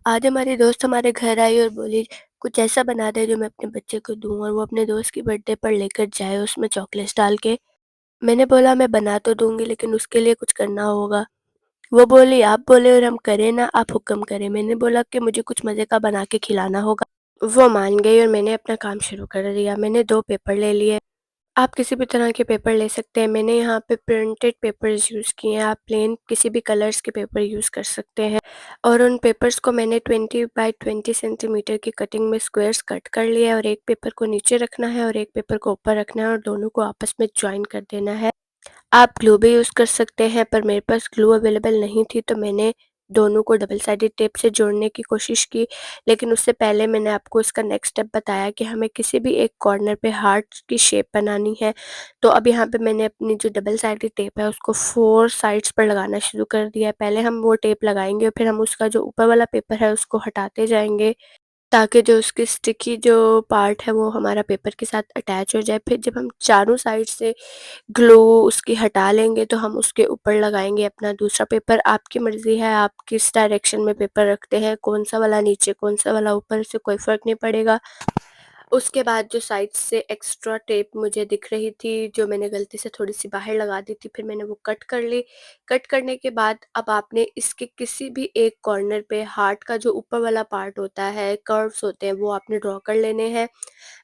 आज हमारी दोस्त हमारे घर आई और बोली कुछ ऐसा बना दे जो मैं अपने बच्चे को दूँ और वो अपने दोस्त की बर्थडे पर लेकर जाए उसमें चॉकलेट्स डाल के। मैंने बोला मैं बना तो दूँगी लेकिन उसके लिए कुछ करना होगा। वो बोली आप बोले और हम करें ना, आप हुक्म करें। मैंने बोला कि मुझे कुछ मज़े का बना के खिलाना होगा। वो मान गई और मैंने अपना काम शुरू कर दिया। मैंने 2 पेपर ले लिए। आप किसी भी तरह के पेपर ले सकते हैं। मैंने यहाँ पे प्रिंटेड पेपर्स यूज़ किए हैं। आप प्लेन किसी भी कलर्स के पेपर यूज़ कर सकते हैं। और उन पेपर्स को मैंने 20 बाय 20 सेंटीमीटर की कटिंग में स्क्वायर्स कट कर लिया है और एक पेपर को नीचे रखना है और एक पेपर को ऊपर रखना है और दोनों को आपस में जॉइन कर देना है। आप ग्लू भी यूज़ कर सकते हैं, पर मेरे पास ग्लू अवेलेबल नहीं थी तो मैंने दोनों को डबल साइडेड टेप से जोड़ने की कोशिश की। लेकिन उससे पहले मैंने आपको इसका नेक्स्ट स्टेप बताया कि हमें किसी भी एक कॉर्नर पे हार्ट की शेप बनानी है। तो अब यहाँ पे मैंने अपनी जो डबल साइडेड टेप है उसको 4 साइड्स पर लगाना शुरू कर दिया है। पहले हम वो टेप लगाएँगे और फिर हम उसका जो ऊपर वाला पेपर है उसको हटाते जाएँगे। ताकि जो उसकी स्टिकी जो पार्ट है वो हमारा पेपर के साथ अटैच हो जाए। फिर जब हम चारों साइड से ग्लू उसकी हटा लेंगे तो हम उसके ऊपर लगाएँगे अपना दूसरा पेपर। आपकी मर्ज़ी है आप किस डायरेक्शन में पेपर रखते हैं, कौन-सा वाला नीचे, कौन-सा वाला ऊपर, इससे कोई फ़र्क नहीं पड़ेगा। उसके बाद जो साइड से एक्स्ट्रा टेप मुझे दिख रही थी, जो मैंने गलती से थोड़ी-सी बाहर लगा दी थी, फिर मैंने वो कट कर ली। कट करने के बाद अब आपने इसके किसी भी एक कॉर्नर पे हार्ट का जो ऊपर वाला पार्ट होता है, कर्व्स होते हैं, वो आपने ड्रॉ कर लेने हैं।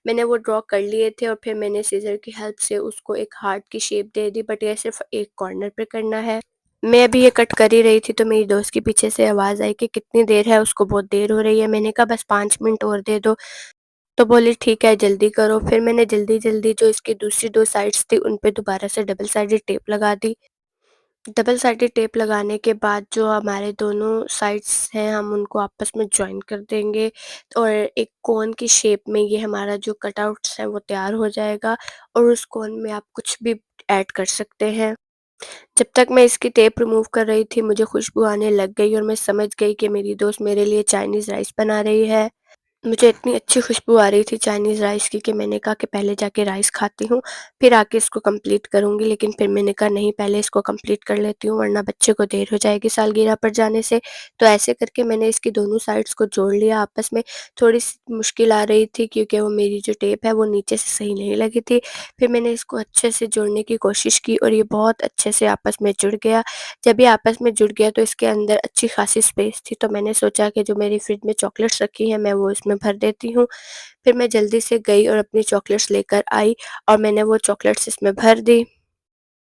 मैंने वो ड्रॉ कर लिए थे और फिर मैंने सीज़र की हेल्प से उसको एक हार्ट की शेप दे दी, बट ये सिर्फ़ एक कॉर्नर पे करना है। मैं अभी ये कट कर ही रही थी तो मेरी दोस्त के पीछे से आवाज़ आई कि कितनी देर है, उसको बहुत देर हो रही है। मैंने कहा बस 5 मिनट और दे दो। तो बोली ठीक है जल्दी करो। फिर मैंने जल्दी-जल्दी जो इसकी दूसरी 2 साइड्स थी उन पे दोबारा से डबल साइडेड टेप लगा दी। डबल साइडेड टेप लगाने के बाद जो हमारे दोनों साइड्स हैं हम उनको आपस में जॉइन कर देंगे और एक कोन की शेप में ये हमारा जो कटआउट्स है वो तैयार हो जाएगा और उस कोन में आप कुछ भी ऐड कर सकते हैं। जब तक मैं इसकी टेप रिमूव कर रही थी मुझे खुशबू आने लग गई और मैं समझ गई कि मेरी दोस्त मेरे लिए चाइनीज़ राइस बना रही है। मुझे इतनी अच्छी खुशबू आ रही थी चाइनीज़ राइस की कि मैंने कहा कि पहले जाके राइस खाती हूँ, फिर आके इसको कंप्लीट करूँगी। लेकिन फिर मैंने कहा नहीं पहले इसको कंप्लीट कर लेती हूँ वरना बच्चे को देर हो जाएगी सालगिरह पर जाने से। तो ऐसे करके मैंने इसकी दोनों साइड्स को जोड़ लिया आपस में। थोड़ी-सी मुश्किल आ रही थी क्योंकि वो मेरी जो टेप है वो नीचे से सही नहीं लगी थी। फिर मैंने इसको अच्छे से जोड़ने की कोशिश की और ये बहुत अच्छे से आपस में जुड़ गया। जब ये आपस में जुड़ गया तो इसके अंदर अच्छी खासी स्पेस थी, तो मैंने सोचा कि जो मेरी फ्रिज में चॉकलेट्स रखी हैं मैं वो इसमें भर देती हूँ। फिर मैं जल्दी से गई और अपनी चॉकलेट्स लेकर आई और मैंने वो चॉकलेट्स इसमें भर दी।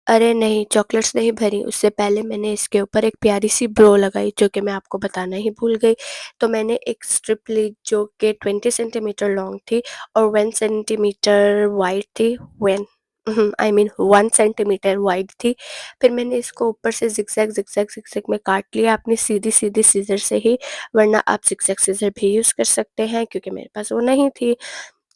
अरे नहीं, चॉकलेट्स नहीं भरी, उससे पहले मैंने इसके ऊपर एक प्यारी-सी ब्रो लगाई जो कि मैं आपको बताना ही भूल गई। तो मैंने एक स्ट्रिप ली जो कि 20 सेंटीमीटर लॉन्ग थी और 1 सेंटीमीटर वाइड थी। आई मीन 1 सेंटीमीटर वाइड थी। फिर मैंने इसको ऊपर से ज़िगज़ैग में काट लिया अपनी सीधी-सीधी सीज़र से ही, वरना आप ज़िगज़ैग सीज़र भी यूज़ कर सकते हैं क्योंकि मेरे पास वो नहीं थी।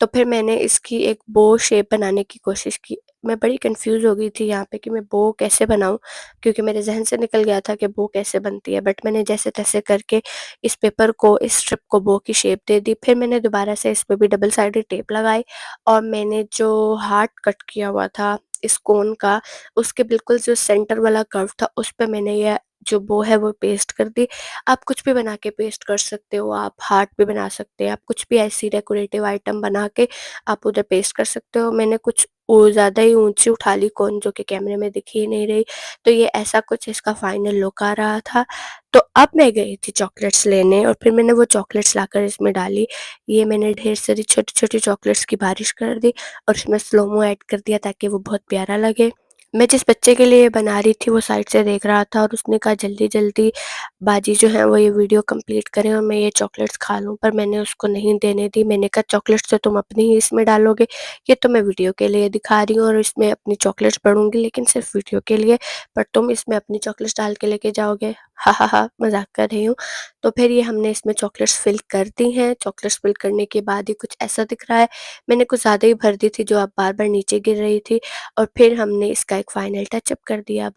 तो फिर मैंने इसकी एक बो शेप बनाने की कोशिश की। मैं बड़ी कन्फ्यूज़ हो गई थी यहाँ पे कि मैं बो कैसे बनाऊँ, क्योंकि मेरे ज़हन से निकल गया था कि बो कैसे बनती है। बट मैंने जैसे-तैसे करके इस पेपर को, इस स्ट्रिप को बो की शेप दे दी। फिर मैंने दोबारा से इस पे भी डबल साइडेड टेप लगाई और मैंने जो हार्ट कट किया हुआ था इस कोन का, उसके बिल्कुल जो सेंटर वाला कर्व था उस पे मैंने ये जो बो है वो पेस्ट कर दी। आप कुछ भी बना के पेस्ट कर सकते हो, आप हार्ट भी बना सकते हैं, आप कुछ भी ऐसी डेकोरेटिव आइटम बना के आप उधर पेस्ट कर सकते हो। मैंने कुछ ज़्यादा ही ऊँची उठा ली कोन जो कि कैमरे में दिख ही नहीं रही, तो ये ऐसा कुछ इसका फाइनल लुक आ रहा था। तो अब मैं गई थी चॉकलेट्स लेने और फिर मैंने वो चॉकलेट्स लाकर इसमें डाली। ये मैंने ढेर सारी छोटी-छोटी चॉकलेट्स की बारिश कर दी और उसमें स्लो-मो ऐड कर दिया ताकि वो बहुत प्यारा लगे। मैं जिस बच्चे के लिए बना रही थी वो साइड से देख रहा था और उसने कहा जल्दी-जल्दी बाजी जो है वो ये वीडियो कंप्लीट करें और मैं ये चॉकलेट्स खा लूँ, पर मैंने उसको नहीं देने दी। मैंने कहा चॉकलेट्स तो तुम अपनी ही इसमें डालोगे, ये तो मैं वीडियो के लिए दिखा रही हूँ और इसमें अपनी चॉकलेट्स पढ़ूँगी लेकिन सिर्फ़ वीडियो के लिए, पर तुम इसमें अपनी चॉकलेट्स डाल के लेके जाओगे। हा, हा, हा, मज़ाक कर रही हूँ। तो फिर ये हमने इसमें चॉकलेट्स फिल कर दी हैं। चॉकलेट्स फिल करने के बाद ये कुछ ऐसा दिख रहा है। मैंने कुछ ज़्यादा ही भर दी थी जो अब बार-बार नीचे गिर रही थी और फिर हमने इसका एक फाइनल टचअप कर दिया।